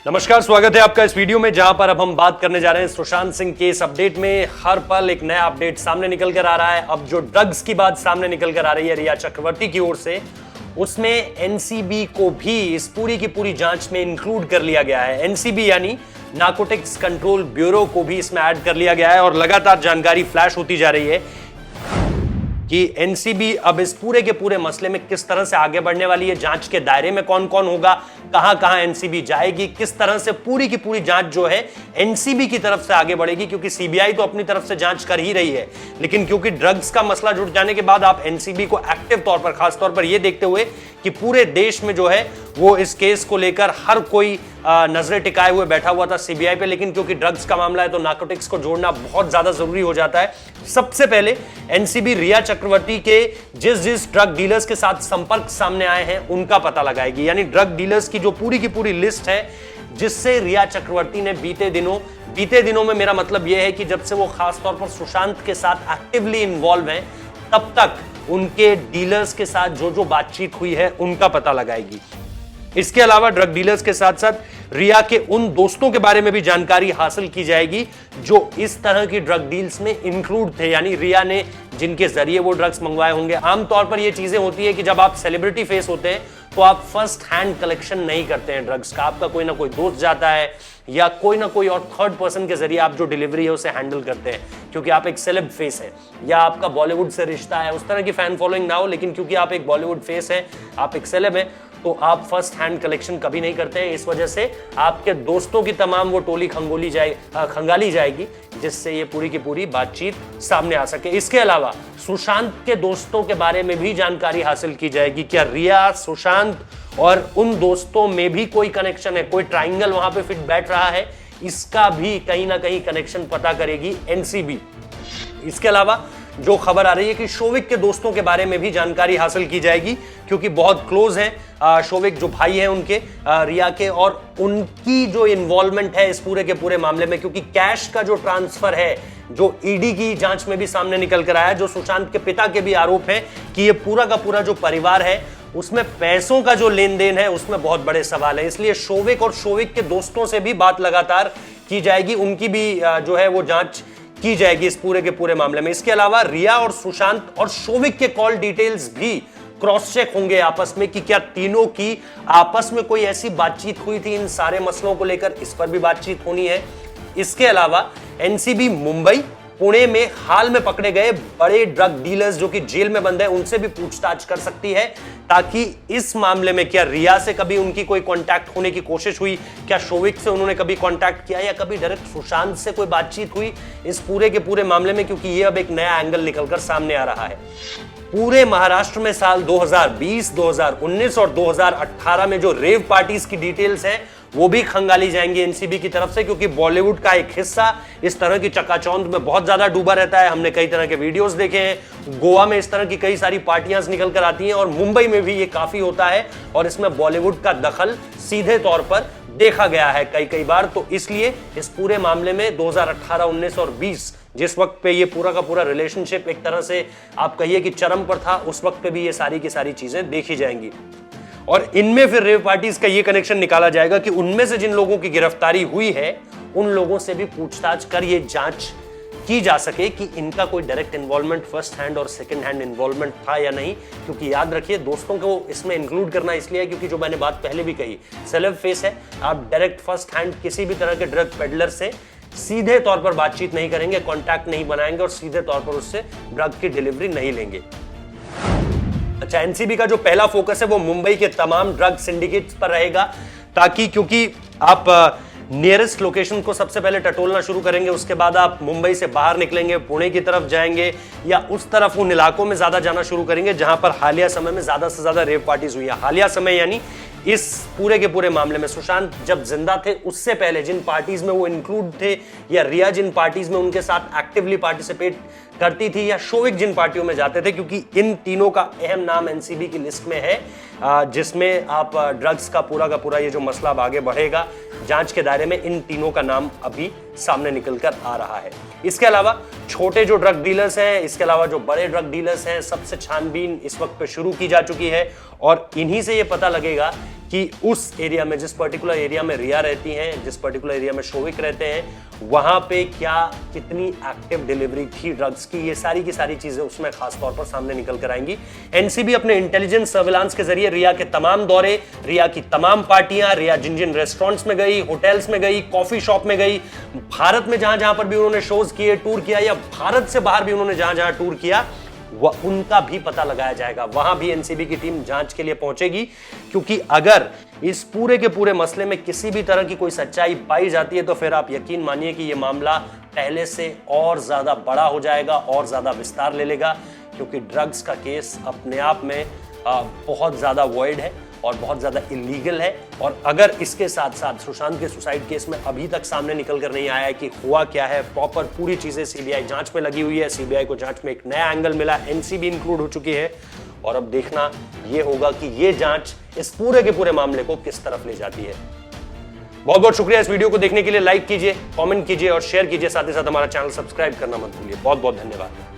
नमस्कार, स्वागत है आपका इस वीडियो में जहां पर अब हम बात करने जा रहे हैं सुशांत सिंह केस अपडेट में। हर पल एक नया अपडेट सामने निकल कर आ रहा है। अब जो ड्रग्स की बात सामने निकल कर आ रही है रिया चक्रवर्ती की ओर से, उसमें एनसीबी को भी इस पूरी की पूरी जांच में इंक्लूड कर लिया गया है। एनसीबी यानी नारकोटिक्स कंट्रोल ब्यूरो को भी इसमें ऐड कर लिया गया है और लगातार जानकारी फ्लैश होती जा रही है कि एनसीबी अब इस पूरे के पूरे मसले में किस तरह से आगे बढ़ने वाली है, जांच के दायरे में कौन कौन होगा, कहां कहां एनसीबी जाएगी, किस तरह से पूरी की पूरी जांच जो है एनसीबी की तरफ से आगे बढ़ेगी। क्योंकि सीबीआई तो अपनी तरफ से जांच कर ही रही है, लेकिन क्योंकि ड्रग्स का मसला जुड़ जाने के बाद आप एनसीबी को एक्टिव तौर पर, खास तौर पर यह देखते हुए कि पूरे देश में जो है वो इस केस को लेकर हर कोई नजरें टिकाए हुए बैठा हुआ था सीबीआई पे, लेकिन क्योंकि ड्रग्स का मामला है तो नारकोटिक्स को जोड़ना बहुत ज्यादा जरूरी हो जाता है। सबसे पहले एनसीबी रिया चक्रवर्ती के जिस जिस ड्रग डीलर्स के साथ संपर्क सामने आए हैं उनका पता लगाएगी, यानी ड्रग डीलर्स की जो पूरी की पूरी लिस्ट है जिससे रिया चक्रवर्ती ने बीते दिनों में मेरा मतलब यह है कि जब से वो खास तौर पर सुशांत के साथ एक्टिवली इन्वॉल्व हैं तब तक उनके डीलर्स के साथ जो जो बातचीत हुई है उनका पता लगाएगी। इसके अलावा ड्रग डीलर्स के साथ साथ रिया के उन दोस्तों के बारे में भी जानकारी हासिल की जाएगी जो इस तरह की ड्रग डील्स में इंक्लूड थे, यानी रिया ने जिनके जरिए वो ड्रग्स मंगवाए होंगे। आमतौर पर ये चीजें होती है कि जब आप सेलिब्रिटी फेस होते हैं तो आप फर्स्ट हैंड कलेक्शन नहीं करते हैं ड्रग्स का, आपका कोई ना कोई दोस्त जाता है या कोई ना कोई और थर्ड पर्सन के जरिए आप जो डिलीवरी है उसे हैंडल करते हैं, क्योंकि आप एक सेलेब फेस है या आपका बॉलीवुड से रिश्ता है। उस तरह की फैन फॉलोइंग ना हो, लेकिन क्योंकि आप एक बॉलीवुड फेस है, आप एक सेलेब है, तो आप फर्स्ट हैंड कलेक्शन कभी नहीं करते हैं। इस वजह से आपके दोस्तों की तमाम वो टोली खंगाली जाएगी जिससे ये पूरी की पूरी बातचीत सामने आ सके। इसके अलावा सुशांत के दोस्तों के बारे में भी जानकारी हासिल की जाएगी। क्या रिया, सुशांत और उन दोस्तों में भी कोई कनेक्शन है, कोई ट्राइंगल वहां पे फिट बैठ रहा है, इसका भी कहीं ना कहीं कनेक्शन पता करेगी एनसीबी। इसके अलावा जो खबर आ रही है कि शोविक के दोस्तों के बारे में भी जानकारी हासिल की जाएगी, क्योंकि बहुत क्लोज हैं शोविक, जो भाई हैं उनके रिया के, और उनकी जो इन्वॉल्वमेंट है इस पूरे के पूरे मामले में। क्योंकि कैश का जो ट्रांसफर है जो ईडी की जांच में भी सामने निकल कर आया, जो सुशांत के पिता के भी आरोप है कि ये पूरा का पूरा जो परिवार है उसमें पैसों का जो लेन देन है उसमें बहुत बड़े सवाल है। इसलिए शोविक और शोविक के दोस्तों से भी बात लगातार की जाएगी, उनकी भी जो है वो जांच की जाएगी इस पूरे के पूरे मामले में। इसके अलावा रिया और सुशांत और शोविक के कॉल डिटेल्स भी क्रॉस चेक होंगे आपस में कि क्या तीनों की आपस में कोई ऐसी बातचीत हुई थी इन सारे मसलों को लेकर, इस पर भी बातचीत होनी है। इसके अलावा एनसीबी मुंबई, पुणे में हाल में पकड़े गए बड़े ड्रग डीलर्स जो कि जेल में बंद है उनसे भी पूछताछ कर सकती है, ताकि इस मामले में क्या रिया से कभी उनकी कोई कांटेक्ट होने की कोशिश हुई, क्या शोविक से उन्होंने कभी कांटेक्ट किया या कभी डायरेक्ट सुशांत से कोई बातचीत हुई इस पूरे के पूरे मामले में, क्योंकि ये अब एक नया एंगल निकलकर सामने आ रहा है। पूरे महाराष्ट्र में साल 2020, 2019 और 2018 में जो रेव पार्टीज की डिटेल्स है वो भी खंगाली जाएंगी एनसीबी की तरफ से, क्योंकि बॉलीवुड का एक हिस्सा इस तरह की चकाचौंध में बहुत ज्यादा डूबा रहता है। हमने कई तरह के वीडियोस देखे हैं, गोवा में इस तरह की कई सारी पार्टियां निकल कर आती हैं और मुंबई में भी ये काफी होता है और इसमें बॉलीवुड का दखल सीधे तौर पर देखा गया है कई बार। तो इसलिए इस पूरे मामले में 2018, 19 और 20 जिस वक्त पे ये पूरा का पूरा रिलेशनशिप एक तरह से आप कहिए कि चरम पर था, उस वक्त पे भी ये सारी की सारी चीजें देखी जाएंगी। और इनमें फिर रेव पार्टीज का ये कनेक्शन निकाला जाएगा कि उनमें से जिन लोगों की गिरफ्तारी हुई है उन लोगों से भी पूछताछ कर ये जांच की जा सके कि इनका कोई डायरेक्ट इन्वॉल्वमेंट, फर्स्ट हैंड और सेकंड हैंड इन्वॉल्वमेंट था या नहीं। क्योंकि याद रखिए, दोस्तों को इसमें इंक्लूड करना इसलिए है क्योंकि जो मैंने बात पहले भी कही, सेलेब फेस है, आप डायरेक्ट फर्स्ट हैंड किसी भी तरह के ड्रग पेडलर से सीधे तौर पर बातचीत नहीं करेंगे, कॉन्टैक्ट नहीं बनाएंगे और सीधे तौर पर उससे ड्रग की डिलीवरी नहीं लेंगे। अच्छा, एनसीबी का जो पहला फोकस है वो मुंबई के तमाम ड्रग सिंडिकेट्स पर रहेगा, ताकि क्योंकि आप नियरेस्ट लोकेशन को सबसे पहले टटोलना शुरू करेंगे, उसके बाद आप मुंबई से बाहर निकलेंगे, पुणे की तरफ जाएंगे या उस तरफ उन इलाकों में ज्यादा जाना शुरू करेंगे जहां पर हालिया समय में ज्यादा से ज्यादा रेव पार्टीज हुई है। हालिया समय यानी इस पूरे के पूरे मामले में सुशांत जब जिंदा थे उससे पहले जिन पार्टीज में वो इंक्लूड थे, या रिया जिन पार्टीज में उनके साथ एक्टिवली पार्टिसिपेट करती थी, या शोविक जिन पार्टियों में जाते थे, क्योंकि इन तीनों का अहम नाम एनसीबी की लिस्ट में है, जिसमें आप ड्रग्स का पूरा ये जो मसला अब आगे बढ़ेगा जांच के दायरे में, इन तीनों का नाम अभी सामने निकल कर आ रहा है। इसके अलावा छोटे जो ड्रग डीलर्स हैं, इसके अलावा जो बड़े ड्रग डीलर्स हैं, सबसे छानबीन इस वक्त पे शुरू की जा चुकी है और इन्हीं से ये पता लगेगा कि उस एरिया में, जिस पर्टिकुलर एरिया में रिया रहती हैं, जिस पर्टिकुलर एरिया में शोविक रहते हैं, वहां पे क्या कितनी एक्टिव डिलीवरी थी ड्रग्स की, ये सारी की सारी चीजें उसमें खास तौर पर सामने निकल कर आएंगी। एनसीबी अपने इंटेलिजेंस सर्विलांस के जरिए रिया के तमाम दौरे, रिया की तमाम पार्टियां, रिया जिन जिन रेस्टोरेंट्स में गई, होटल्स में गई, कॉफी शॉप में गई, भारत में जहां जहां पर भी उन्होंने शोज किए, टूर किया, या भारत से बाहर भी उन्होंने जहां जहां टूर किया, वह उनका भी पता लगाया जाएगा। वहां भी एनसीबी की टीम जांच के लिए पहुंचेगी, क्योंकि अगर इस पूरे के पूरे मसले में किसी भी तरह की कोई सच्चाई पाई जाती है तो फिर आप यकीन मानिए कि यह मामला पहले से और ज्यादा बड़ा हो जाएगा, और ज्यादा विस्तार ले लेगा, क्योंकि ड्रग्स का केस अपने आप में बहुत ज्यादा वॉइड है और बहुत ज्यादा इलीगल है। और अगर इसके साथ साथ सुशांत के सुसाइड केस में अभी तक सामने निकल कर नहीं आया है कि हुआ क्या है, प्रॉपर पूरी चीजें सीबीआई जांच में लगी हुई है, सीबीआई को जांच में एक नया एंगल मिला, एनसीबी इंक्लूड हो चुकी है, और अब देखना यह होगा कि यह जांच इस पूरे के पूरे मामले को किस तरफ ले जाती है। बहुत बहुत शुक्रिया इस वीडियो को देखने के लिए। लाइक कीजिए, कमेंट कीजिए और शेयर कीजिए, साथ ही साथ हमारा चैनल सब्सक्राइब करना मत भूलिए। बहुत बहुत धन्यवाद।